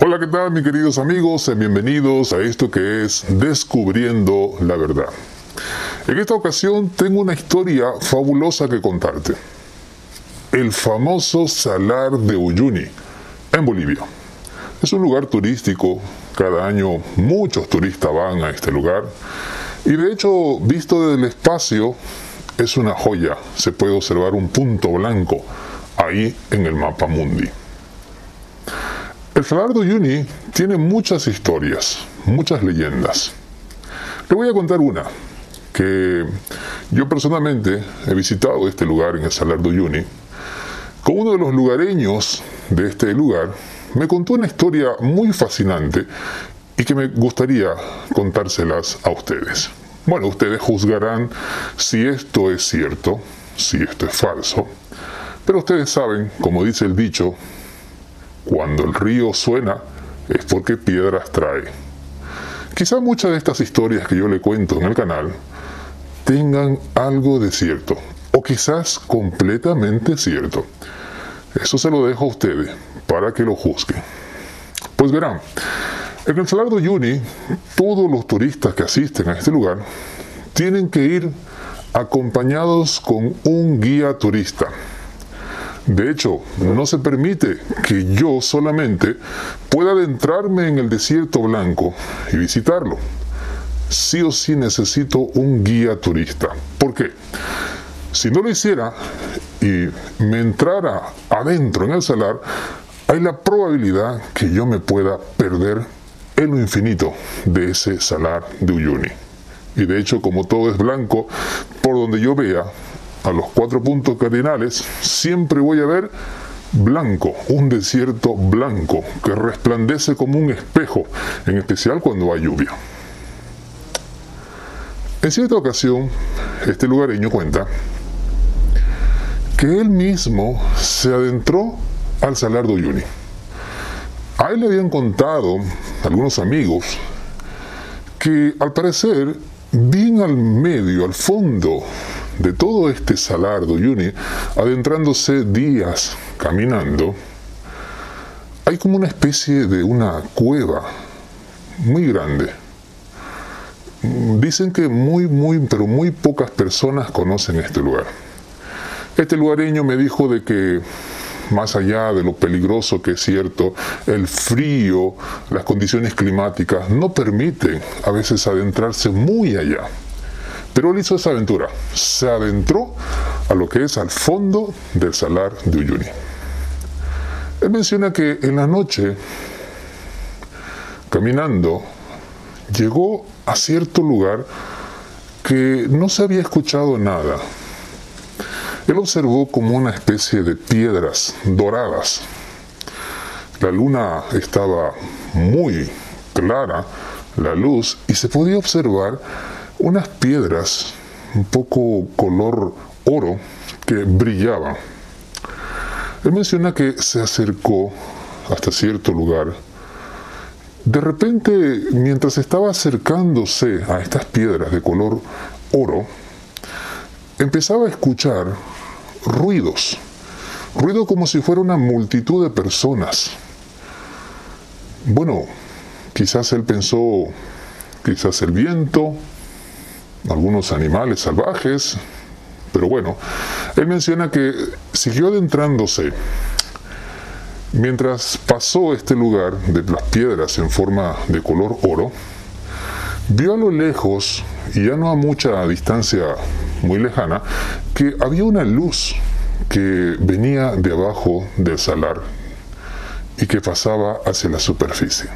Hola, ¿qué tal mis queridos amigos? Bienvenidos a esto que es Descubriendo la Verdad. En esta ocasión tengo una historia fabulosa que contarte. El famoso Salar de Uyuni, en Bolivia. Es un lugar turístico, cada año muchos turistas van a este lugar y de hecho, visto desde el espacio, es una joya. Se puede observar un punto blanco ahí en el mapa mundi. El Salar de Uyuni tiene muchas historias, muchas leyendas. Le voy a contar una, que yo personalmente he visitado este lugar en el Salar de Uyuni. Con uno de los lugareños de este lugar, me contó una historia muy fascinante y que me gustaría contárselas a ustedes. Bueno, ustedes juzgarán si esto es cierto, si esto es falso, pero ustedes saben, como dice el dicho, cuando el río suena es porque piedras trae. Quizá muchas de estas historias que yo le cuento en el canal tengan algo de cierto, o quizás completamente cierto. Eso se lo dejo a ustedes para que lo juzguen. Pues verán, en el Salar de Uyuni, todos los turistas que asisten a este lugar tienen que ir acompañados con un guía turista. De hecho, no se permite que yo solamente pueda adentrarme en el desierto blanco y visitarlo. Sí o sí necesito un guía turista. ¿Por qué? Si no lo hiciera y me entrara adentro en el salar, hay la probabilidad que yo me pueda perder en lo infinito de ese Salar de Uyuni. Y de hecho, como todo es blanco, por donde yo vea, a los 4 puntos cardinales, siempre voy a ver blanco, un desierto blanco que resplandece como un espejo, en especial cuando hay lluvia. En cierta ocasión, este lugareño cuenta que él mismo se adentró al Salar de Uyuni. A él le habían contado algunos amigos que al parecer, bien al medio, al fondo de todo este Salar de Uyuni, adentrándose días caminando, hay como una especie de una cueva muy grande. Dicen que pero muy pocas personas conocen este lugar. Este lugareño me dijo de que más allá de lo peligroso que es cierto, el frío, las condiciones climáticas no permiten a veces adentrarse muy allá. Pero él hizo esa aventura, se adentró a lo que es al fondo del Salar de Uyuni. Él menciona que en la noche, caminando, llegó a cierto lugar que no se había escuchado nada. Él observó como una especie de piedras doradas. La luna estaba muy clara, la luz, y se podía observar unas piedras un poco color oro que brillaban. Él menciona que se acercó hasta cierto lugar. De repente, mientras estaba acercándose a estas piedras de color oro, empezaba a escuchar ruido como si fuera una multitud de personas. Bueno, quizás él pensó, quizás el viento, algunos animales salvajes, pero bueno, él menciona que siguió adentrándose. Mientras pasó este lugar de las piedras en forma de color oro, vio a lo lejos, y ya no a mucha distancia muy lejana, que había una luz que venía de abajo del salar y que pasaba hacia la superficie.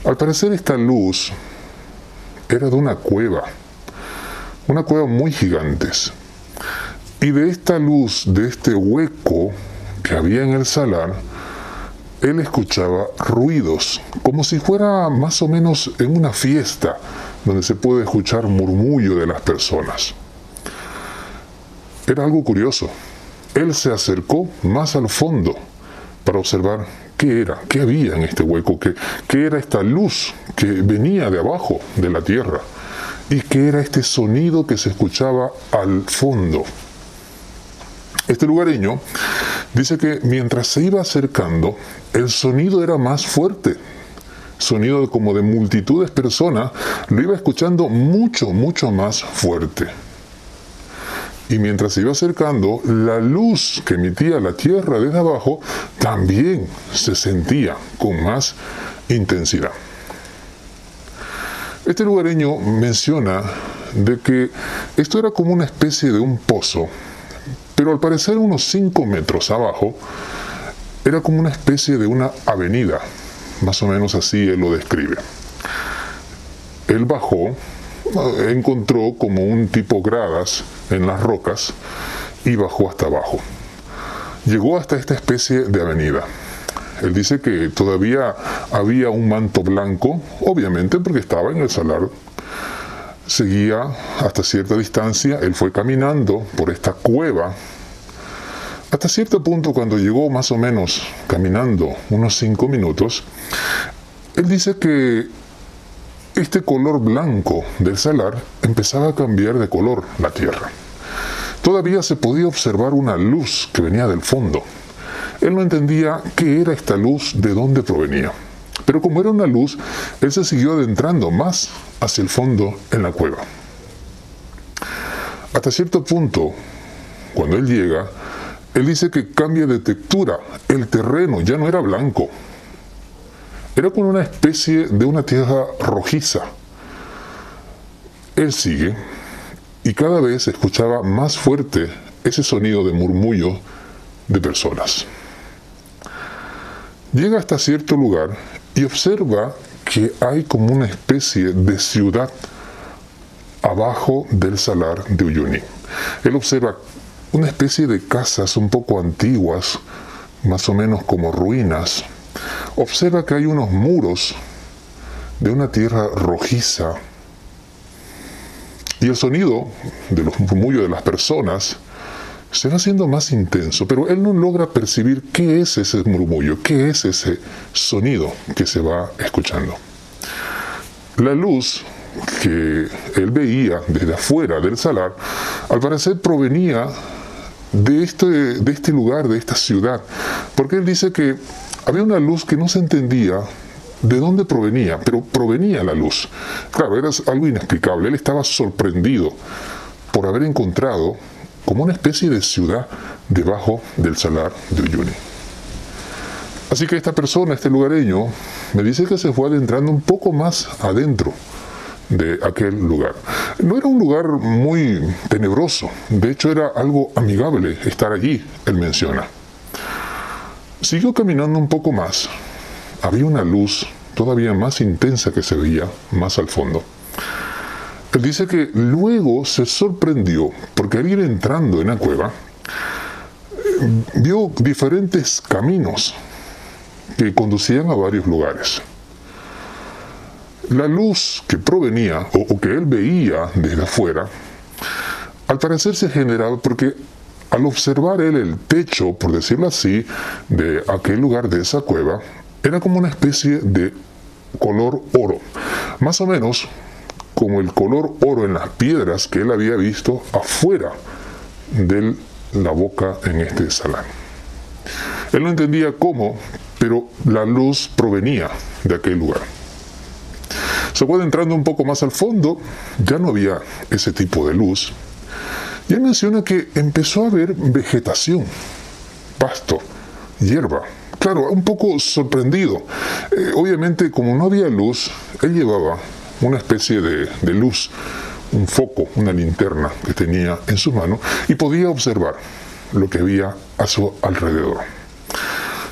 Al parecer esta luz era de una cueva muy gigante. Y de esta luz, de este hueco que había en el salar, él escuchaba ruidos, como si fuera más o menos en una fiesta, donde se puede escuchar murmullo de las personas. Era algo curioso. Él se acercó más al fondo para observar qué era, qué había en este hueco, qué era esta luz que venía de abajo de la tierra y qué era este sonido que se escuchaba al fondo. Este lugareño Dice que mientras se iba acercando, el sonido era más fuerte. Sonido como de multitud de personas, lo iba escuchando mucho, mucho más fuerte. Y mientras se iba acercando, la luz que emitía la tierra desde abajo también se sentía con más intensidad. Este lugareño menciona de que esto era como una especie de un pozo, pero al parecer unos 5 metros abajo era como una especie de una avenida, más o menos así él lo describe. Él bajó, encontró como un tipo gradas en las rocas y bajó hasta abajo. Llegó hasta esta especie de avenida. Él dice que todavía había un manto blanco, obviamente porque estaba en el salar. Seguía hasta cierta distancia, él fue caminando por esta cueva. Hasta cierto punto, cuando llegó más o menos caminando unos 5 minutos, él dice que este color blanco del salar empezaba a cambiar de color la tierra. Todavía se podía observar una luz que venía del fondo. Él no entendía qué era esta luz, de dónde provenía. Pero como era una luz, él se siguió adentrando más hacia el fondo en la cueva. Hasta cierto punto, cuando él llega, él dice que cambia de textura. El terreno ya no era blanco. Era como una especie de una tierra rojiza. Él sigue y cada vez escuchaba más fuerte ese sonido de murmullo de personas. Llega hasta cierto lugar y observa que hay como una especie de ciudad abajo del salar de Uyuni. Él observa una especie de casas un poco antiguas, más o menos como ruinas. Observa que hay unos muros de una tierra rojiza y el sonido de los murmullos de las personas se va haciendo más intenso, pero él no logra percibir qué es ese murmullo, qué es ese sonido que se va escuchando. La luz que él veía desde afuera del salar, al parecer provenía de este lugar, de esta ciudad, porque él dice que había una luz que no se entendía de dónde provenía, pero provenía la luz. Claro, era algo inexplicable. Él estaba sorprendido por haber encontrado como una especie de ciudad debajo del salar de Uyuni. Así que esta persona, este lugareño, me dice que se fue adentrando un poco más adentro de aquel lugar. No era un lugar muy tenebroso, de hecho era algo amigable estar allí, él menciona. Siguió caminando un poco más. Había una luz todavía más intensa que se veía más al fondo. Él dice que luego se sorprendió porque al ir entrando en la cueva vio diferentes caminos que conducían a varios lugares. La luz que provenía o que él veía desde afuera, al parecer se generaba porque al observar él el techo, por decirlo así, de aquel lugar, de esa cueva, era como una especie de color oro, más o menos como el color oro en las piedras que él había visto afuera de la boca en este salar. Él no entendía cómo, pero la luz provenía de aquel lugar. Se fue adentrando un poco más al fondo, ya no había ese tipo de luz, y él menciona que empezó a ver vegetación, pasto, hierba. Claro, un poco sorprendido. Obviamente, como no había luz, él llevaba una especie de luz, un foco, una linterna que tenía en su mano, y podía observar lo que había a su alrededor.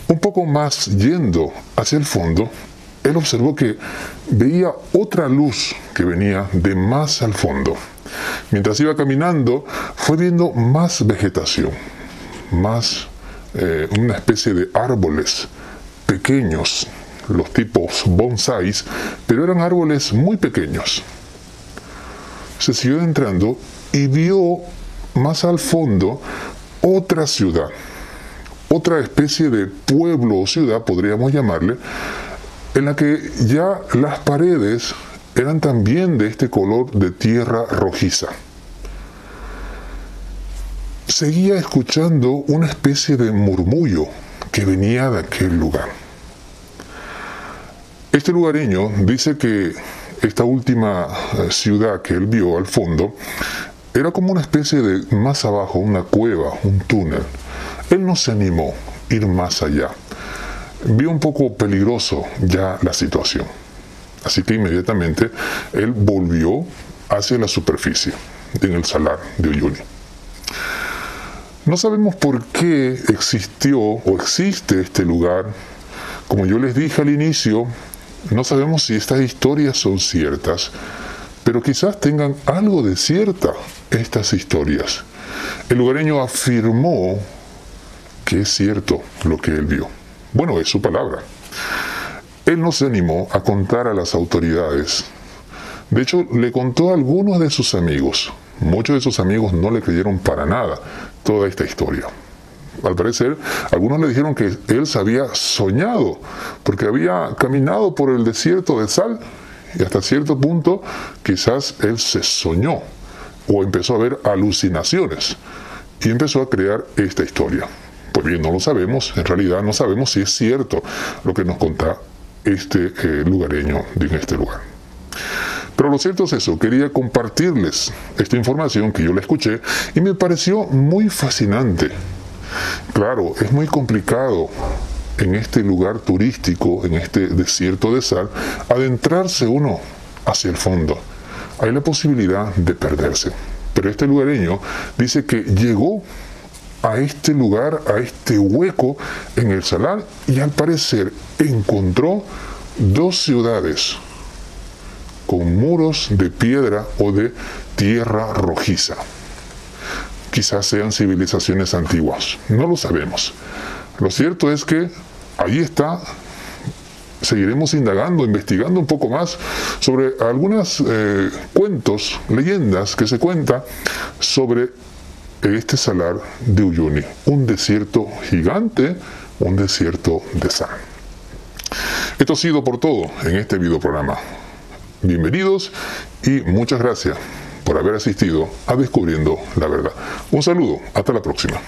Un poco más yendo hacia el fondo, él observó que veía otra luz que venía de más al fondo. Mientras iba caminando, fue viendo más vegetación, más una especie de árboles pequeños, los tipos bonsáis, pero eran árboles muy pequeños. Se siguió entrando y vio más al fondo otra ciudad, otra especie de pueblo o ciudad, podríamos llamarle, en la que ya las paredes eran también de este color de tierra rojiza. seguía escuchando una especie de murmullo que venía de aquel lugar. Este lugareño dice que esta última ciudad que él vio al fondo era como una especie de más abajo, una cueva, un túnel. Él no se animó a ir más allá. Vio un poco peligroso ya la situación. Así que inmediatamente él volvió hacia la superficie, en el salar de Uyuni. No sabemos por qué existió o existe este lugar. Como yo les dije al inicio, no sabemos si estas historias son ciertas, pero quizás tengan algo de cierta estas historias. El lugareño afirmó que es cierto lo que él vio. Bueno, es su palabra. Él no se animó a contar a las autoridades. De hecho, le contó a algunos de sus amigos. Muchos de sus amigos no le creyeron para nada toda esta historia. Al parecer, algunos le dijeron que él se había soñado, porque había caminado por el desierto de sal, y hasta cierto punto quizás él se soñó, o empezó a ver alucinaciones, y empezó a crear esta historia. Pues bien, no lo sabemos, en realidad no sabemos si es cierto lo que nos cuenta este lugareño en este lugar. Pero lo cierto es eso, quería compartirles esta información que yo la escuché y me pareció muy fascinante. Claro, es muy complicado en este lugar turístico, en este desierto de sal, adentrarse uno hacia el fondo. Hay la posibilidad de perderse. Pero este lugareño dice que llegó a este lugar, a este hueco en el salar, y al parecer encontró dos ciudades con muros de piedra o de tierra rojiza. Quizás sean civilizaciones antiguas, no lo sabemos. Lo cierto es que ahí está. Seguiremos indagando, investigando un poco más sobre algunos cuentos, leyendas que se cuentan sobre este salar de Uyuni, un desierto gigante, un desierto de sal. Esto ha sido por todo en este video programa. Bienvenidos y muchas gracias por haber asistido a Descubriendo la Verdad. Un saludo, hasta la próxima.